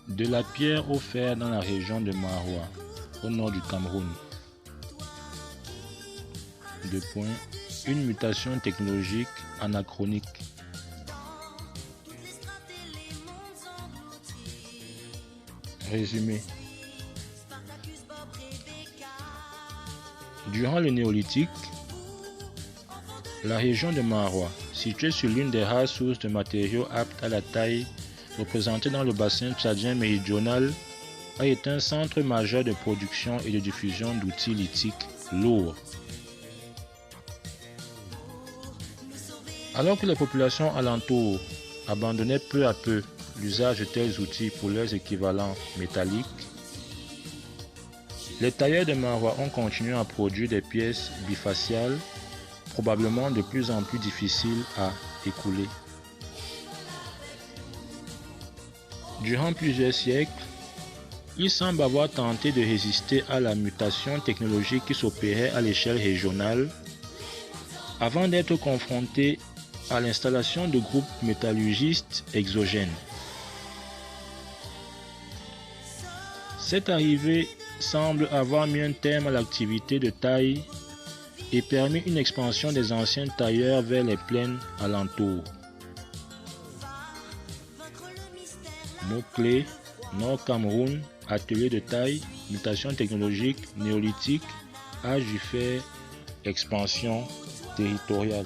De la pierre au fer dans la région de Maroua, au nord du Cameroun. Une mutation technologique anachronique. Résumé. Durant le néolithique, la région de Maroua, située sur l'une des rares sources de matériaux aptes à la taille représentée dans le bassin tchadien méridional, a été un centre majeur de production et de diffusion d'outils lithiques lourds. Alors que les populations alentours abandonnaient peu à peu l'usage de tels outils pour leurs équivalents métalliques, les tailleurs de Maroua ont continué à produire des pièces bifaciales, probablement de plus en plus difficiles à écouler. Durant plusieurs siècles, ils semblent avoir tenté de résister à la mutation technologique qui s'opérait à l'échelle régionale avant d'être confrontés à l'installation de groupes métallurgistes exogènes. Cette arrivée semble avoir mis un terme à l'activité de taille et permis une expansion des anciens tailleurs vers les plaines alentours. Mots-clés: Nord Cameroun, atelier de taille, mutation technologique, néolithique, âge du fer, expansion territoriale.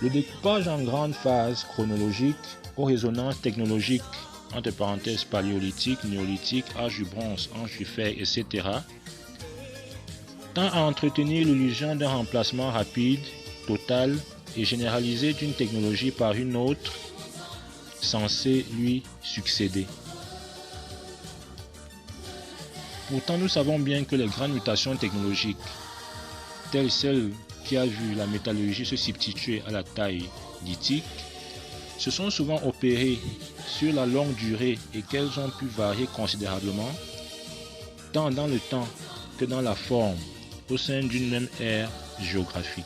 Le découpage en grandes phases chronologiques aux résonances technologiques, entre parenthèses paléolithique, néolithique, âge du bronze, âge du fer, etc., tend à entretenir l'illusion d'un remplacement rapide, total et généralisé d'une technologie par une autre, censée lui succéder. Pourtant, nous savons bien que les grandes mutations technologiques, telles celles qui a vu la métallurgie se substituer à la taille lithique, se sont souvent opérées sur la longue durée et qu'elles ont pu varier considérablement, tant dans le temps que dans la forme, au sein d'une même aire géographique.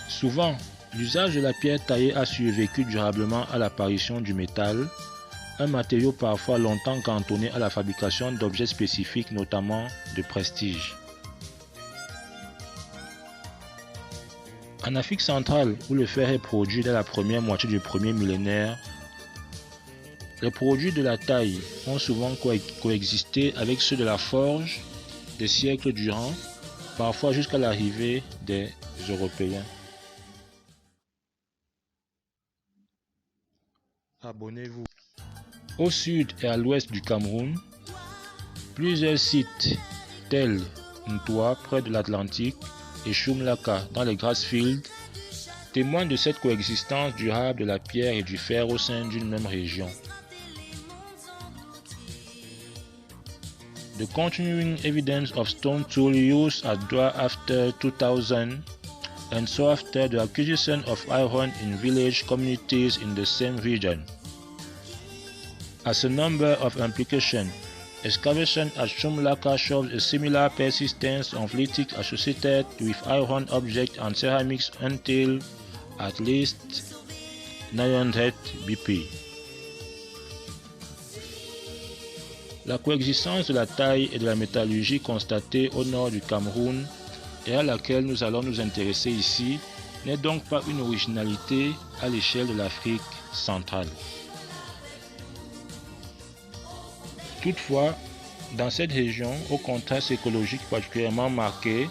Souvent, l'usage de la pierre taillée a survécu durablement à l'apparition du métal, un matériau parfois longtemps cantonné à la fabrication d'objets spécifiques, notamment de prestige. En Afrique centrale, où le fer est produit dès la première moitié du premier millénaire, les produits de la taille ont souvent coexisté avec ceux de la forge des siècles durant, parfois jusqu'à l'arrivée des Européens. Abonnez-vous. Au sud et à l'ouest du Cameroun, plusieurs sites tels Ntoua près de l'Atlantique et Choumlaka dans les Grassfields témoignent de cette coexistence durable de la pierre et du fer au sein d'une même région. The continuing evidence of stone tool use at Doua after 2000 and so after the acquisition of iron in village communities in the same region. As a number of implications, excavation at Choumlaka shows a similar persistence of lithics associated with iron objects and ceramics until at least 900 BP. La coexistence de la taille et de la métallurgie constatée au nord du Cameroun et à laquelle nous allons nous intéresser ici n'est donc pas une originalité à l'échelle de l'Afrique centrale. Toutefois, dans cette région, au contraste écologique particulièrement marqué,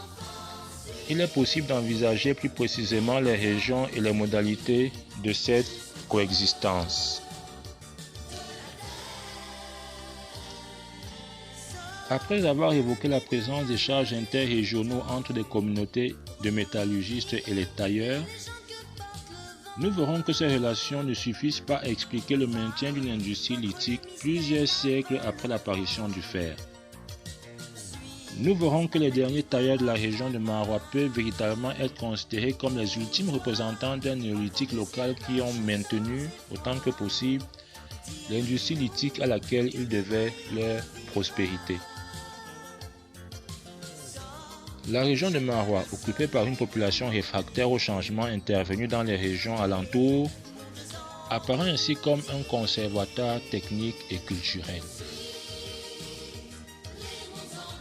il est possible d'envisager plus précisément les régions et les modalités de cette coexistence. Après avoir évoqué la présence d'échanges interrégionaux entre des communautés de métallurgistes et les tailleurs, nous verrons que ces relations ne suffisent pas à expliquer le maintien d'une industrie lithique plusieurs siècles après l'apparition du fer. Nous verrons que les derniers tailleurs de la région de Maroua peuvent véritablement être considérés comme les ultimes représentants d'un néolithique local qui ont maintenu, autant que possible, l'industrie lithique à laquelle ils devaient leur prospérité. La région de Maroua, occupée par une population réfractaire aux changements intervenus dans les régions alentours, apparaît ainsi comme un conservatoire technique et culturel.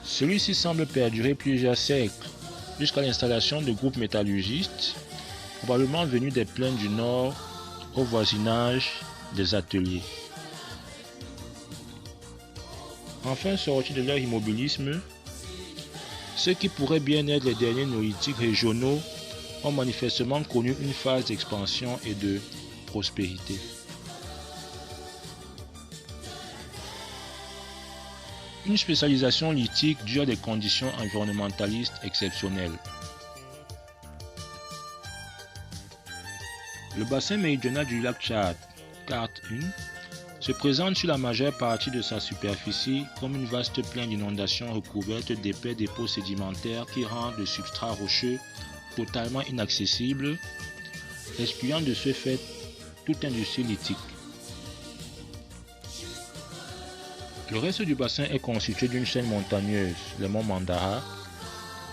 Celui-ci semble perdurer plusieurs siècles, jusqu'à l'installation de groupes métallurgistes, probablement venus des plaines du Nord, au voisinage des ateliers. Enfin, sortis de leur immobilisme, ceux qui pourraient bien être les derniers néolithiques régionaux ont manifestement connu une phase d'expansion et de prospérité. Une spécialisation lithique due à des conditions environnementalistes exceptionnelles. Le bassin méridional du lac Tchad, carte 1, se présente sur la majeure partie de sa superficie comme une vaste plaine d'inondations recouverte d'épais dépôts sédimentaires qui rendent le substrat rocheux totalement inaccessible, excluant de ce fait toute industrie lithique. Le reste du bassin est constitué d'une chaîne montagneuse, les monts Mandara,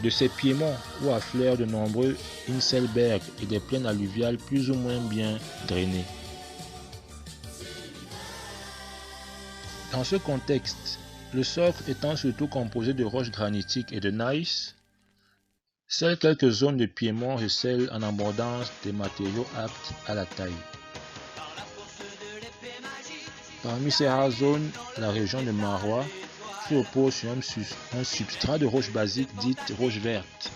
de ses piémonts où affleurent de nombreux Inselberg et des plaines alluviales plus ou moins bien drainées. Dans ce contexte, le socle étant surtout composé de roches granitiques et de gneiss, seules quelques zones de piémont recèlent en abondance des matériaux aptes à la taille. Parmi ces rares zones, la région de Maroua se repose sur un substrat de roche basique dite roche verte,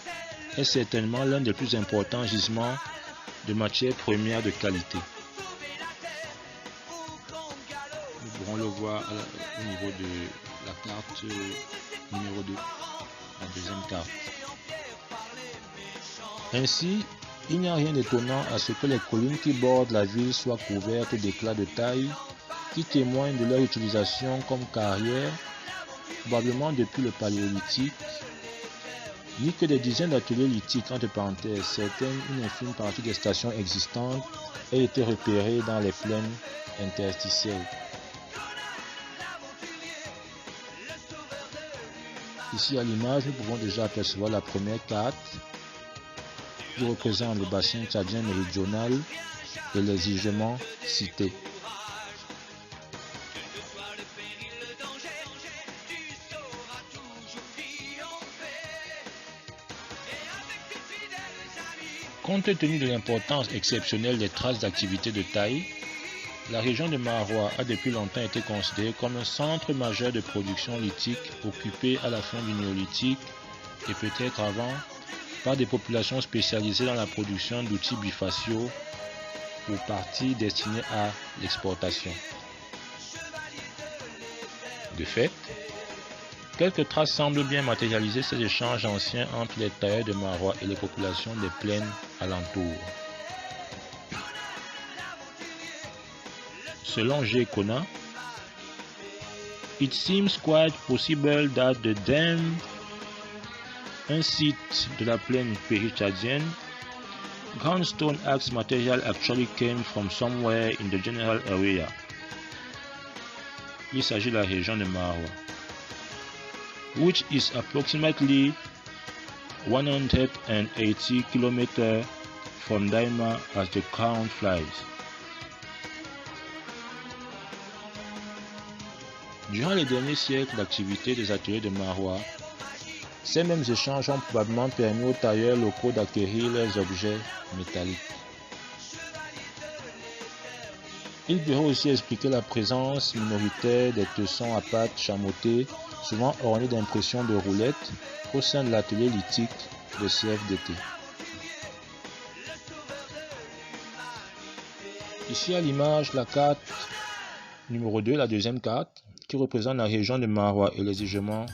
est certainement l'un des plus importants gisements de matières premières de qualité. Nous pourrons le voir au niveau de la carte numéro 2, la deuxième carte. Ainsi, il n'y a rien d'étonnant à ce que les collines qui bordent la ville soient couvertes d'éclats de taille qui témoignent de leur utilisation comme carrière, probablement depuis le paléolithique, ni que des dizaines d'ateliers lithiques, entre parenthèses, certaines, une infime partie des stations existantes, aient été repérées dans les plaines interstitielles. Ici à l'image, nous pouvons déjà apercevoir la première carte qui représente le bassin tchadien méridional et les gisements cités. Compte tenu de l'importance exceptionnelle des traces d'activité de taille, la région de Maroua a depuis longtemps été considérée comme un centre majeur de production lithique occupé à la fin du néolithique et peut-être avant par des populations spécialisées dans la production d'outils bifaciaux pour partie destinés à l'exportation. De fait, quelques traces semblent bien matérialiser ces échanges anciens entre les tailleurs de Maroua et les populations des plaines alentours. Selon G. Kona, it seems quite possible that the dam, un site de la plaine péri-tchadienne, ground stone axe material actually came from somewhere in the general area. Il s'agit de la région de Maroua, which is approximately 180 km from Daima as the crown flies. Durant les derniers siècles d'activité des ateliers de Maroua, ces mêmes échanges ont probablement permis aux tailleurs locaux d'acquérir leurs objets métalliques. Il pourrait aussi expliquer la présence minoritaire des tessons à pattes chamotées, souvent ornés d'impressions de roulettes, au sein de l'atelier lithique de CFDT. Ici à l'image, la carte numéro 2, la deuxième carte, qui représente la région de Maroua et les gisements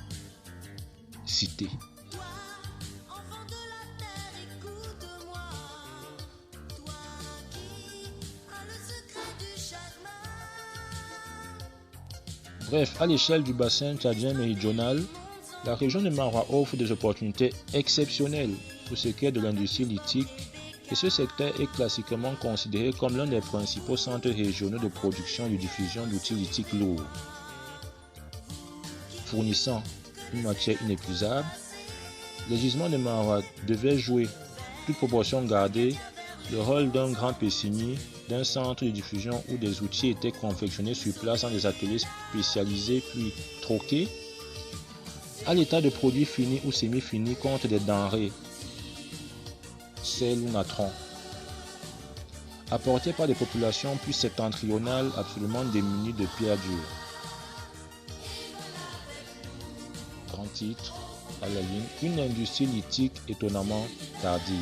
cités. Bref, à l'échelle du bassin tchadien méridional, La région de Marwa offre des opportunités exceptionnelles pour ce qui est de l'industrie lithique et ce secteur est classiquement considéré comme l'un des principaux centres régionaux de production et de diffusion d'outils lithiques lourds. Fournissant une matière inépuisable, les gisements de Marwa devaient jouer, toute proportion gardée, le rôle d'un grand Pessimi, d'un centre de diffusion où des outils étaient confectionnés sur place dans des ateliers spécialisés puis troqués à l'état de produits finis ou semi-finis contre des denrées, sel ou natron, apportés par des populations plus septentrionales absolument démunies de pierres dures. Grand titre à la ligne, une industrie lithique étonnamment tardive.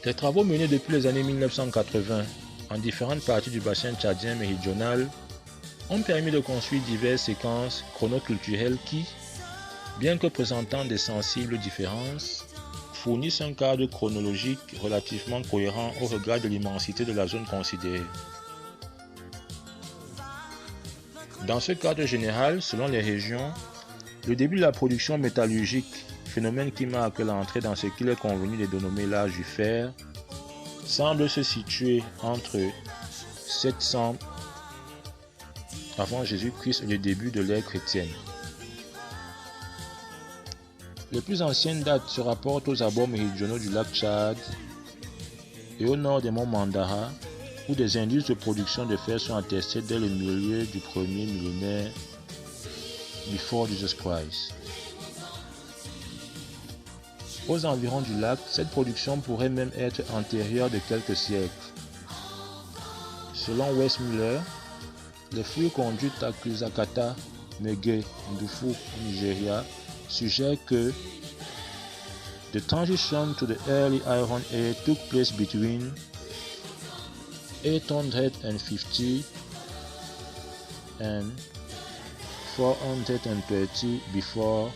Les travaux menés depuis les années 1980 en différentes parties du bassin tchadien méridional ont permis de construire diverses séquences chronoculturelles qui, bien que présentant des sensibles différences, fournissent un cadre chronologique relativement cohérent au regard de l'immensité de la zone considérée. Dans ce cadre général, selon les régions, le début de la production métallurgique, phénomène qui marque l'entrée dans ce qu'il est convenu de dénommer l'âge du fer, semble se situer entre 700 avant Jésus-Christ et le début de l'ère chrétienne. Les plus anciennes dates se rapportent aux abords méridionaux du lac Tchad et au nord des monts Mandara, où des indices de production de fer sont attestés dès le milieu du premier millénaire before Jesus Christ. Aux environs du lac, cette production pourrait même être antérieure de quelques siècles. Selon Westmuller, les fouilles conduites à Kusakata, Mege, Ndufu, au Nigeria, suggèrent que the transition to the early Iron Age took place between 850 and 430 before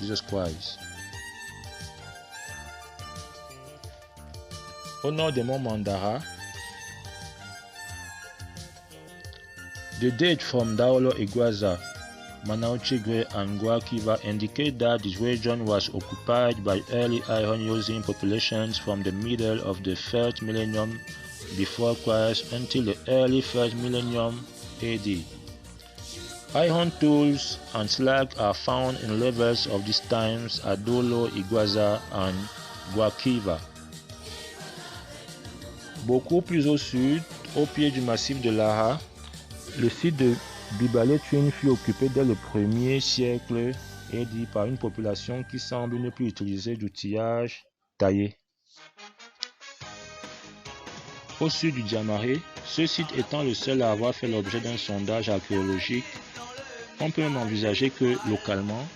Jesus Christ. Au nord des monts Mandara, the date from Daolo Iguaza, Manauchigwe and Guakiva indicate that this region was occupied by early iron-using populations from the middle of the 3rd millennium before Christ until the early 1st millennium AD. Iron tools and slag are found in levels of these times at Dolo, Iguaza and Guakiva. Beaucoup plus au sud, au pied du massif de Lara, le site de Bibale-Twin fut occupé dès le 1er siècle AD par une population qui semble ne plus utiliser d'outillage taillé. Au sud du Diamaré, ce site étant le seul à avoir fait l'objet d'un sondage archéologique, on peut même envisager que, localement,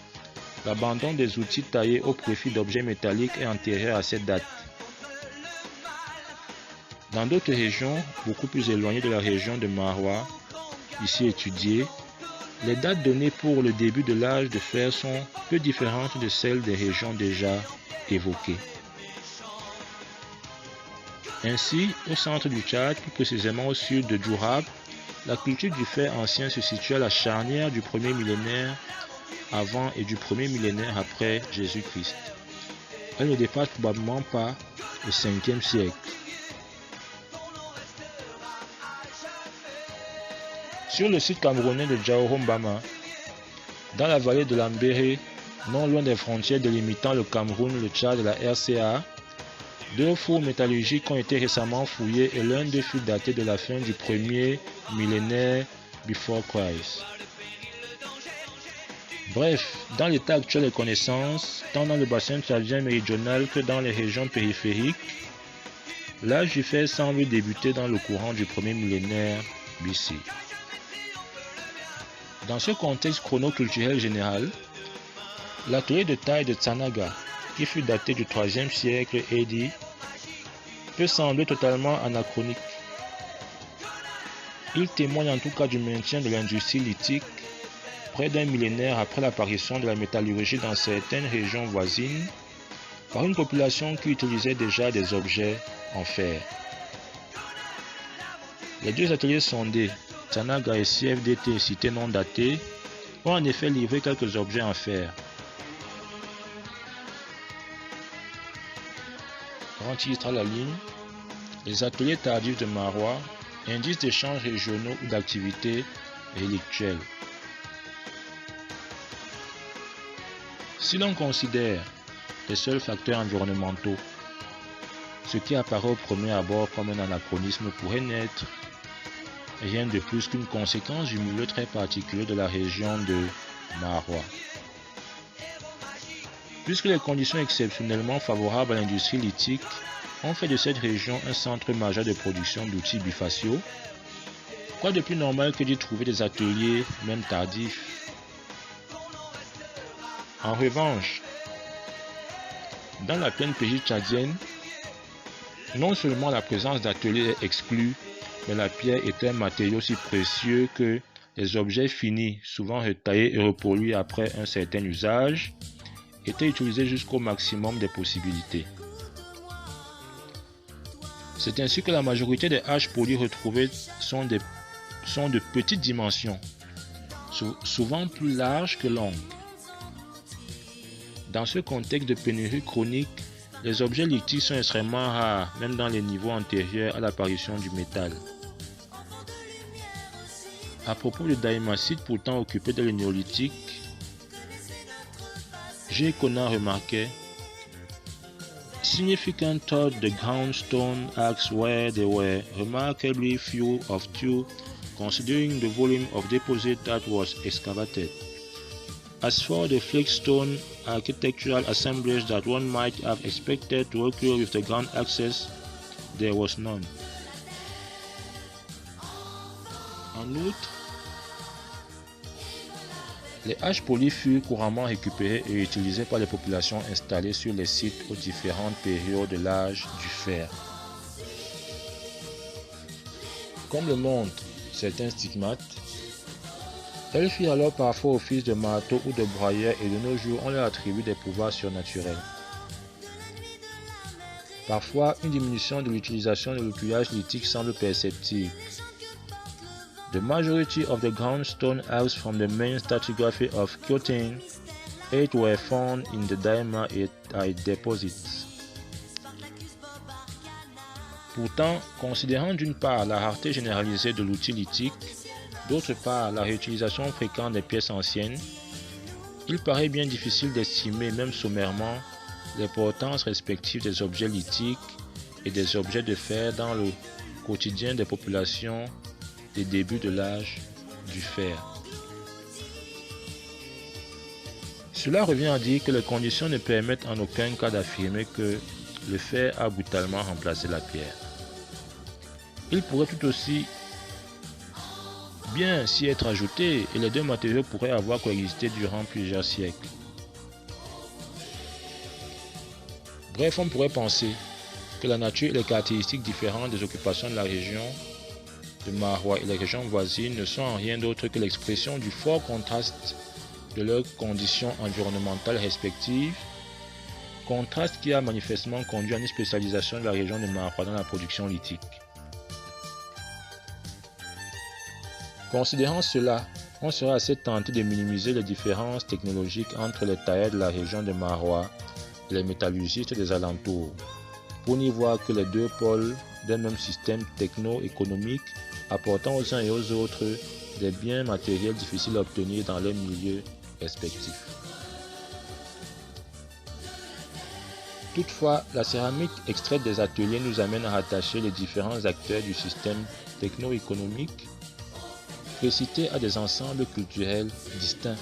l'abandon des outils taillés au profit d'objets métalliques est antérieur à cette date. Dans d'autres régions, beaucoup plus éloignées de la région de Marwa, ici étudiée, les dates données pour le début de l'âge de fer sont peu différentes de celles des régions déjà évoquées. Ainsi, au centre du Tchad, plus précisément au sud de Djourab, la culture du fer ancien se situe à la charnière du premier millénaire avant et du premier millénaire après Jésus-Christ. Elle ne dépasse probablement pas le 5e siècle. Sur le site camerounais de Djaohombama, dans la vallée de l'Ambéré, non loin des frontières délimitant le Cameroun, le Tchad et la RCA, 2 fours métallurgiques ont été récemment fouillés et l'un d'eux fut daté de la fin du premier millénaire before Christ. Bref, dans l'état actuel des connaissances, tant dans le bassin tchadien méridional que dans les régions périphériques, l'âge du fer semble débuter dans le courant du premier millénaire BC. Dans ce contexte chronoculturel général, l'atelier de taille de Tsanaga, qui fut daté du 3e siècle AD, peut sembler totalement anachronique. Il témoigne en tout cas du maintien de l'industrie lithique près d'un millénaire après l'apparition de la métallurgie dans certaines régions voisines par une population qui utilisait déjà des objets en fer. Les 2 ateliers sondés, Tsanaga et CFDT cités non datés, ont en effet livré quelques objets en fer. Grand titre à la ligne, les ateliers tardifs de Marois, indices d'échanges régionaux ou d'activités rélictuelles. Si l'on considère les seuls facteurs environnementaux, ce qui apparaît au premier abord comme un anachronisme pourrait n'être rien de plus qu'une conséquence du milieu très particulier de la région de Marois. Puisque les conditions exceptionnellement favorables à l'industrie lithique ont fait de cette région un centre majeur de production d'outils bifaciaux, quoi de plus normal que d'y trouver des ateliers, même tardifs. En revanche, dans la plaine pays tchadienne, non seulement la présence d'ateliers est exclue, mais la pierre est un matériau si précieux que les objets finis, souvent retaillés et repolis après un certain usage, étaient utilisés jusqu'au maximum des possibilités. C'est ainsi que la majorité des haches polies retrouvées sont de petites dimensions, souvent plus larges que longues. Dans ce contexte de pénurie chronique, les objets lithiques sont extrêmement rares, même dans les niveaux antérieurs à l'apparition du métal. À propos de daïmacites pourtant occupés dans le néolithique, G. Conant remarquait: Significant thought the ground stone axe where there were remarkably few of two, considering the volume of deposit that was excavated. As for the flagstone architectural assemblage that one might have expected to occur with the ground axes, there was none. En outre, les haches polies furent couramment récupérées et utilisées par les populations installées sur les sites aux différentes périodes de l'âge du fer. Comme le montrent certains stigmates, elles firent alors parfois office de marteau ou de broyeur et de nos jours on leur attribue des pouvoirs surnaturels. Parfois, une diminution de l'utilisation de l'outillage lithique semble perceptible. The majority of the ground stone axes from the main stratigraphy of Kyoto, 8 were found in the Daima deposits. Pourtant, considérant d'une part la rareté généralisée de l'outil lithique, d'autre part la réutilisation fréquente des pièces anciennes, il paraît bien difficile d'estimer, même sommairement, l'importance respective des objets lithiques et des objets de fer dans le quotidien des populations des débuts de l'âge du fer. Cela revient à dire que les conditions ne permettent en aucun cas d'affirmer que le fer a brutalement remplacé la pierre. Il pourrait tout aussi bien s'y être ajouté et les deux matériaux pourraient avoir coexisté durant plusieurs siècles. Bref, on pourrait penser que la nature et les caractéristiques différentes des occupations de la région de Marois et les régions voisines ne sont en rien d'autre que l'expression du fort contraste de leurs conditions environnementales respectives, contraste qui a manifestement conduit à une spécialisation de la région de Marois dans la production lithique. Considérant cela, on serait assez tenté de minimiser les différences technologiques entre les tailleurs de la région de Marois et les métallurgistes des alentours, pour n'y voir que les deux pôles d'un même système techno-économique apportant aux uns et aux autres des biens matériels difficiles à obtenir dans leurs milieux respectifs. Toutefois, la céramique extraite des ateliers nous amène à rattacher les différents acteurs du système techno-économique précités à des ensembles culturels distincts.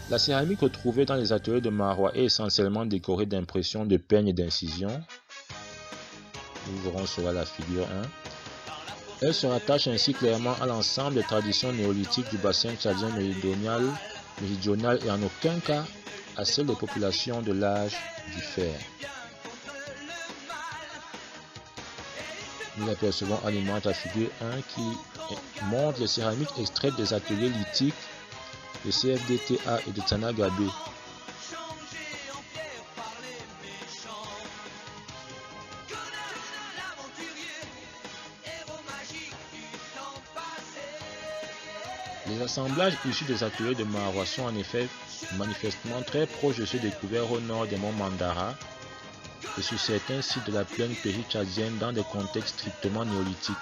La céramique retrouvée dans les ateliers de Marois est essentiellement décorée d'impressions de peignes et d'incisions. Nous verrons cela à la figure 1. Elle se rattache ainsi clairement à l'ensemble des traditions néolithiques du bassin tchadien méridional et en aucun cas à celles des populations de l'âge du fer. Nous apercevons à l'image la figure 1 qui montre les céramiques extraites des ateliers lithiques de CFDTA et de Tsanagabé. Les assemblages issus des ateliers de Maroua sont en effet manifestement très proches de ceux découverts au nord des monts Mandara et sur certains sites de la plaine péri-tchadienne dans des contextes strictement néolithiques.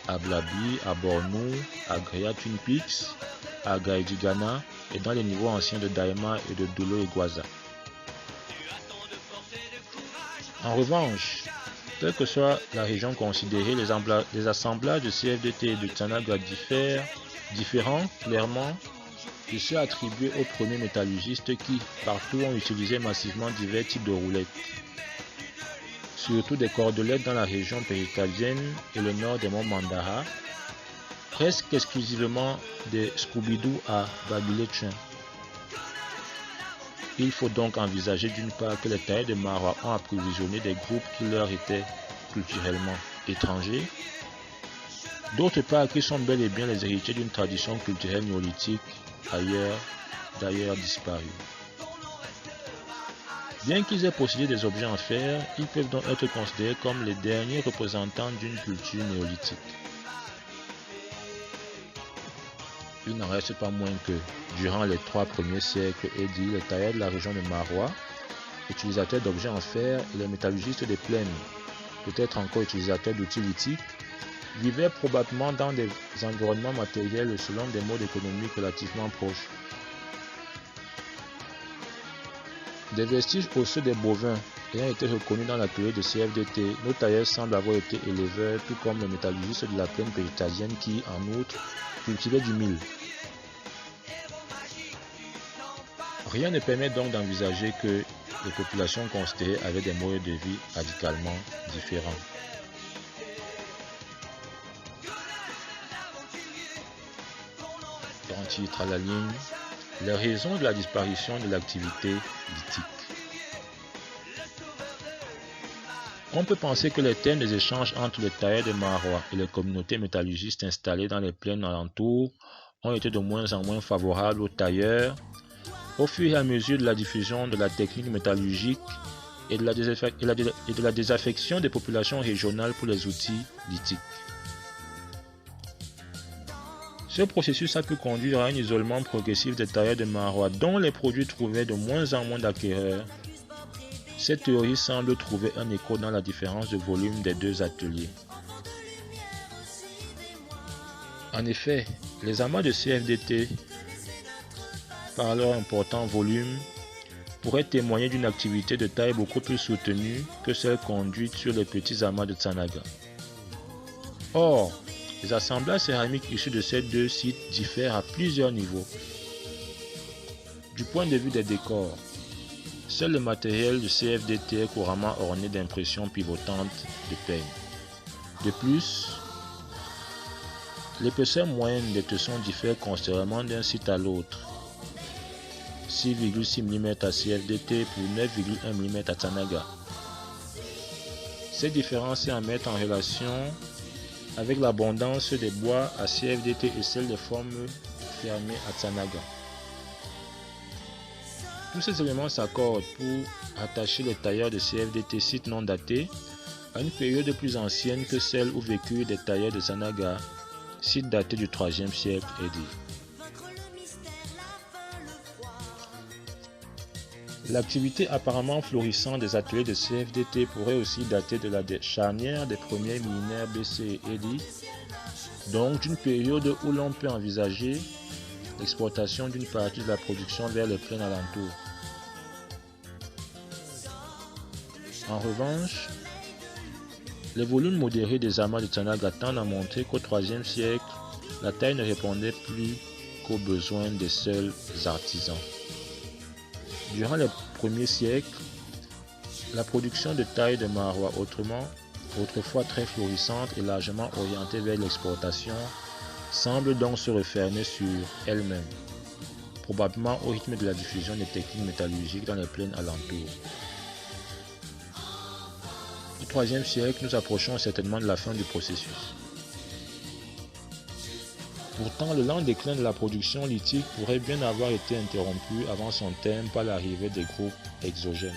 À Blabi, à Bornou, à Gréa Twin Peaks, à Gaïdigana et dans les niveaux anciens de Daïma et de Dolo et Gwaza. En revanche, quelle que soit la région considérée, les assemblages de CFDT et de Tsanaga différents clairement de ceux attribués aux premiers métallurgistes qui, partout, ont utilisé massivement divers types de roulettes, surtout des cordelettes dans la région péritalienne et le nord des monts Mandara, presque exclusivement des Scooby-Doo à Babiletchen. Il faut donc envisager d'une part que les tailleurs de Maroua ont approvisionné des groupes qui leur étaient culturellement étrangers, d'autre part qu'ils sont bel et bien les héritiers d'une tradition culturelle néolithique d'ailleurs disparue. Bien qu'ils aient possédé des objets en fer, ils peuvent donc être considérés comme les derniers représentants d'une culture néolithique. Il n'en reste pas moins que, durant les 3 premiers siècles édits, les tailleurs de la région de Maroua, utilisateurs d'objets en fer, et les métallurgistes des plaines, peut-être encore utilisateurs d'outils lithiques, vivaient probablement dans des environnements matériels selon des modes économiques relativement proches. Des vestiges osseux des bovins ayant été reconnus dans l'atelier de CFDT, nos tailleurs semblent avoir été éleveurs, tout comme les métallurgistes de la plaine péritalienne qui, en outre, cultivaient du mil. Rien ne permet donc d'envisager que les populations considérées avaient des modes de vie radicalement différents. Dans titre à la ligne, les raisons de la disparition de l'activité lithique. On peut penser que les thèmes des échanges entre les tailleurs de Maroua et les communautés métallurgistes installées dans les plaines alentours ont été de moins en moins favorables aux tailleurs au fur et à mesure de la diffusion de la technique métallurgique et de la désaffection des populations régionales pour les outils lithiques. Ce processus a pu conduire à un isolement progressif des tailleurs de Maroua dont les produits trouvaient de moins en moins d'acquéreurs. Cette théorie semble trouver un écho dans la différence de volume des deux ateliers. En effet, les amas de CFDT, par leur important volume, pourraient témoigner d'une activité de taille beaucoup plus soutenue que celle conduite sur les petits amas de Tsanaga. Or, les assemblages céramiques issus de ces deux sites diffèrent à plusieurs niveaux. Du point de vue des décors, seul le matériel de CFDT est couramment orné d'impressions pivotantes de peigne. De plus, l'épaisseur moyenne des tessons diffère considérablement d'un site à l'autre. 6,6 mm à CFDT pour 9,1 mm à Tsanaga. Ces différences est à mettre en relation avec l'abondance des bois à CFDT et celle des formes fermées à Tsanaga. Tous ces éléments s'accordent pour attacher les tailleurs de CFDT sites non datés à une période plus ancienne que celle où vécurent des tailleurs de Tsanaga, sites datés du IIIe siècle AD. L'activité apparemment florissante des ateliers de CFDT pourrait aussi dater de la charnière des premiers millénaires BC et AD, donc d'une période où l'on peut envisager l'exportation d'une partie de la production vers les plaines alentours. En revanche, les volumes modérés des amas de Tsanaga tendent à montrer qu'au IIIe siècle, la taille ne répondait plus qu'aux besoins des seuls artisans. Durant les premiers siècles, la production de taille de Maroua, autrefois très florissante et largement orientée vers l'exportation, semble donc se refermer sur elle-même, probablement au rythme de la diffusion des techniques métallurgiques dans les plaines alentours. Au IIIe siècle, nous approchons certainement de la fin du processus. Pourtant, le lent déclin de la production lithique pourrait bien avoir été interrompu avant son terme par l'arrivée des groupes exogènes.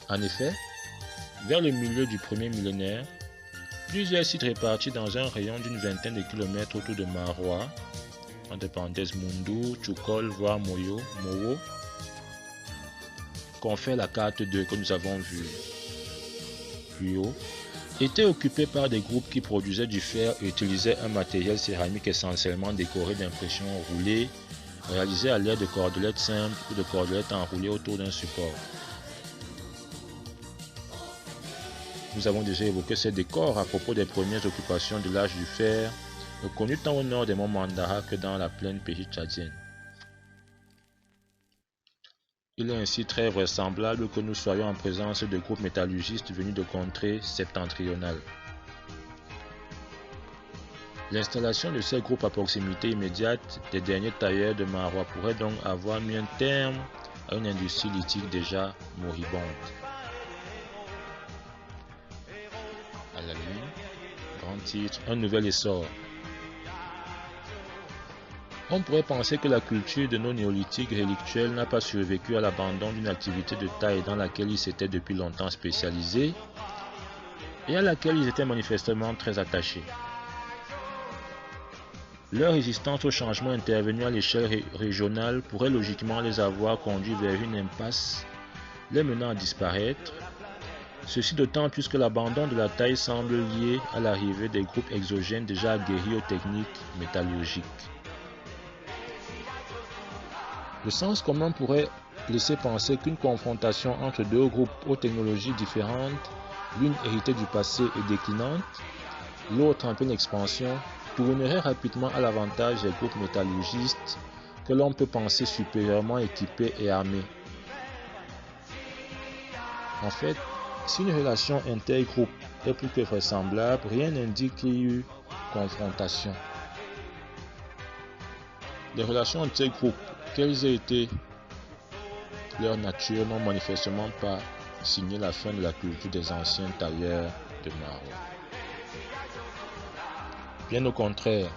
En effet, Vers le milieu du premier millénaire, plusieurs sites répartis dans un rayon d'une vingtaine de kilomètres autour de Maroua, entre parenthèses Mundu, Tchoukol, voire Mowo, confère la carte 2 que nous avons vue plus haut, étaient occupés par des groupes qui produisaient du fer et utilisaient un matériel céramique essentiellement décoré d'impressions roulées, réalisées à l'aide de cordelettes simples ou de cordelettes enroulées autour d'un support. Nous avons déjà évoqué ces décors à propos des premières occupations de l'âge du fer, reconnues tant au nord des monts Mandara que dans la plaine péri-tchadienne. Il est ainsi très vraisemblable que nous soyons en présence de groupes métallurgistes venus de contrées septentrionales. L'installation de ces groupes à proximité immédiate des derniers tailleurs de Maroua pourrait donc avoir mis un terme à une industrie lithique déjà moribonde. À la ligne, grand titre, un nouvel essor. On pourrait penser que la culture de nos néolithiques rélictuels n'a pas survécu à l'abandon d'une activité de taille dans laquelle ils s'étaient depuis longtemps spécialisés et à laquelle ils étaient manifestement très attachés. Leur résistance aux changements intervenus à l'échelle régionale pourrait logiquement les avoir conduits vers une impasse, les menant à disparaître, ceci d'autant plus que l'abandon de la taille semble lié à l'arrivée des groupes exogènes déjà aguerris aux techniques métallurgiques. Le sens commun pourrait laisser penser qu'une confrontation entre deux groupes aux technologies différentes, l'une héritée du passé et déclinante, l'autre en pleine expansion, tournerait rapidement à l'avantage des groupes métallurgistes que l'on peut penser supérieurement équipés et armés. En fait, si une relation intergroupe est plus que vraisemblable, rien n'indique qu'il y ait eu confrontation. Les relations intergroupes, quelles aient été leur nature, n'ont manifestement pas signé la fin de la culture des anciens tailleurs de Maroua. Bien au contraire,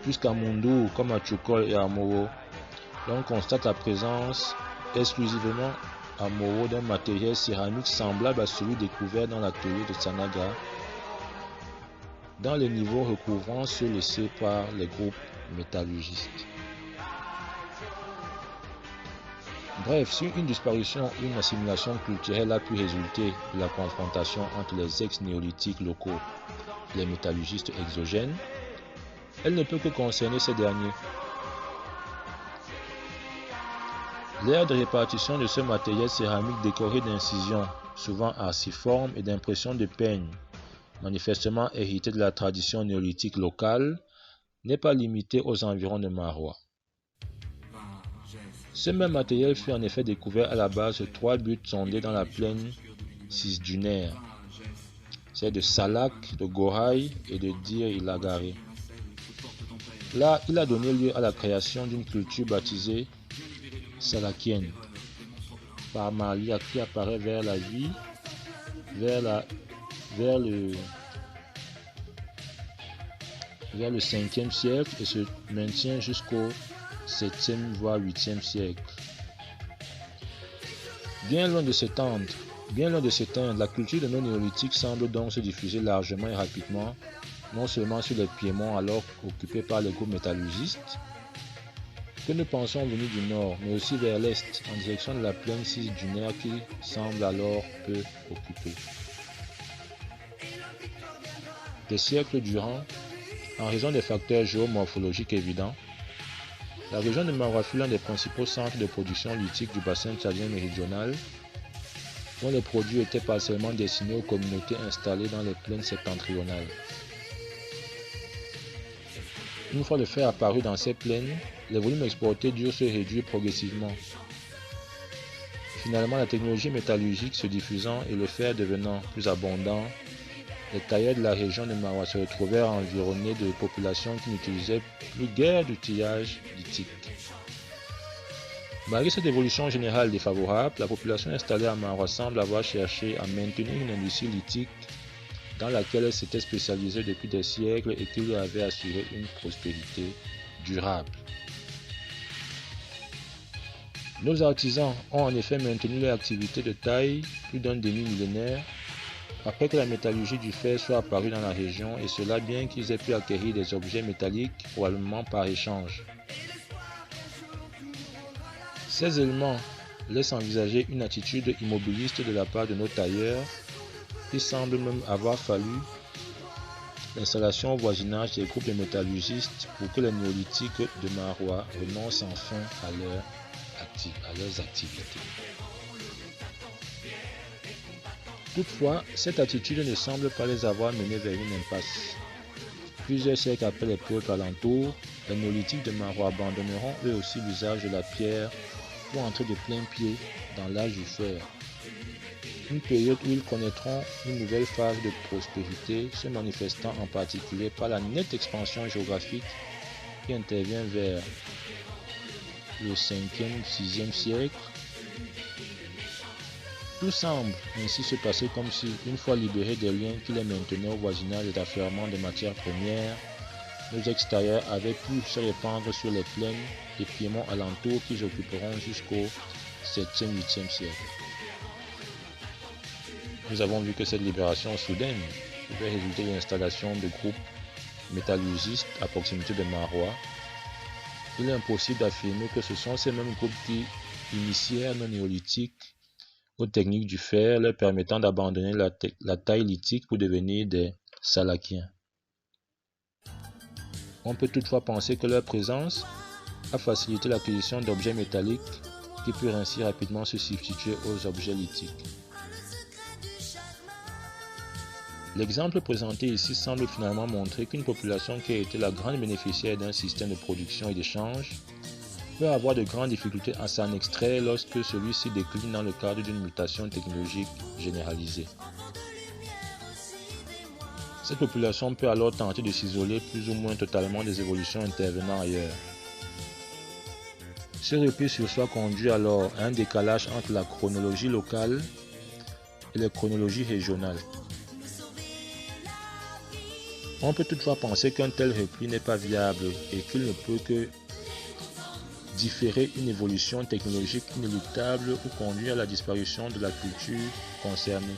puisqu'à Mundu, comme à Tchoukol et à Mowo, l'on constate la présence exclusivement à Mowo d'un matériel céramique semblable à celui découvert dans l'atelier de Sanaga, dans les niveaux recouvrant ceux laissés par les groupes métallurgistes. Bref, si une disparition ou une assimilation culturelle a pu résulter de la confrontation entre les ex-néolithiques locaux et les métallurgistes exogènes, elle ne peut que concerner ces derniers. L'aire de répartition de ce matériel céramique décoré d'incisions, souvent arciformes et d'impressions de peigne, manifestement hérité de la tradition néolithique locale, n'est pas limitée aux environs de Maroua. Ce même matériel fut en effet découvert à la base de 3 buttes sondées dans la plaine cisdunaire, celle de Salak, de Goraï et de Dir Ilagare. Là, il a donné lieu à la création d'une culture baptisée salakienne, par Malia, qui apparaît vers la vie, vers le 5e siècle et se maintient jusqu'au 7e voire 8e siècle. Bien loin de s'éteindre, la culture de nos néolithiques semble donc se diffuser largement et rapidement, non seulement sur les piémonts alors occupés par les groupes métallurgistes, que nous pensons venir du nord, mais aussi vers l'est, en direction de la plaine cisdunaire qui semble alors peu occupée. Des siècles durant, en raison des facteurs géomorphologiques évidents, la région de Maroua fut l'un des principaux centres de production lithique du bassin tchadien méridional, dont les produits étaient partiellement destinés aux communautés installées dans les plaines septentrionales. Une fois le fer apparu dans ces plaines, les volumes exportés durent se réduire progressivement. Finalement, la technologie métallurgique se diffusant et le fer devenant plus abondant, les tailleurs de la région de Maroua se retrouvèrent environnés de populations qui n'utilisaient plus guère d'outillage lithique. Malgré cette évolution générale défavorable, la population installée à Maroua semble avoir cherché à maintenir une industrie lithique dans laquelle elle s'était spécialisée depuis des siècles et qui lui avait assuré une prospérité durable. Nos artisans ont en effet maintenu leur activité de taille plus d'un demi-millénaire Après que la métallurgie du fer soit apparue dans la région, et cela bien qu'ils aient pu acquérir des objets métalliques probablement par échange. Ces éléments laissent envisager une attitude immobiliste de la part de nos tailleurs. Il semble même avoir fallu l'installation au voisinage des groupes de métallurgistes pour que les néolithiques de Marois renoncent enfin à leurs activités. Toutefois, cette attitude ne semble pas les avoir menés vers une impasse. Plusieurs siècles après les peuples alentours, les néolithiques de Marois abandonneront eux aussi l'usage de la pierre pour entrer de plein pied dans l'âge du fer. Une période où ils connaîtront une nouvelle phase de prospérité, se manifestant en particulier par la nette expansion géographique qui intervient vers le 5e, 6e siècle. Tout semble ainsi se passer comme si, une fois libérés des liens qui les maintenaient au voisinage des affairements de matières premières, nos extérieurs avaient pu se répandre sur les plaines et piémonts alentours qu'ils occuperont jusqu'au 7e, 8e siècle. Nous avons vu que cette libération soudaine pouvait résulter de l'installation de groupes métallurgistes à proximité de Marois. Il est impossible d'affirmer que ce sont ces mêmes groupes qui initièrent nos néolithiques aux techniques du fer, leur permettant d'abandonner la taille lithique pour devenir des salakiens. On peut toutefois penser que leur présence a facilité l'acquisition d'objets métalliques qui purent ainsi rapidement se substituer aux objets lithiques. L'exemple présenté ici semble finalement montrer qu'une population qui a été la grande bénéficiaire d'un système de production et d'échange peut avoir de grandes difficultés à s'en extraire lorsque celui-ci décline dans le cadre d'une mutation technologique généralisée. Cette population peut alors tenter de s'isoler plus ou moins totalement des évolutions intervenant ailleurs. Ce repli sur soi conduit alors à un décalage entre la chronologie locale et les chronologies régionales. On peut toutefois penser qu'un tel repli n'est pas viable et qu'il ne peut que différer une évolution technologique inéluctable ou conduire à la disparition de la culture concernée.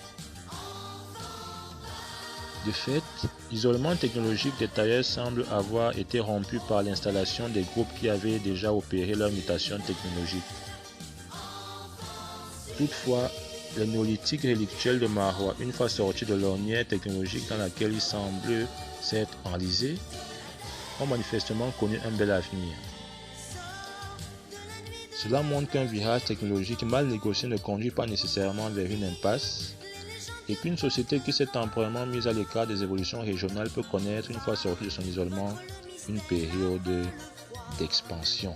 De fait, l'isolement technologique des tailleurs semble avoir été rompu par l'installation des groupes qui avaient déjà opéré leur mutation technologique. Toutefois, les néolithiques rélictuels de Marois, une fois sortis de l'ornière technologique dans laquelle ils semblent s'être enlisés, ont manifestement connu un bel avenir. Cela montre qu'un virage technologique mal négocié ne conduit pas nécessairement vers une impasse et qu'une société qui s'est temporairement mise à l'écart des évolutions régionales peut connaître, une fois sortie de son isolement, une période d'expansion.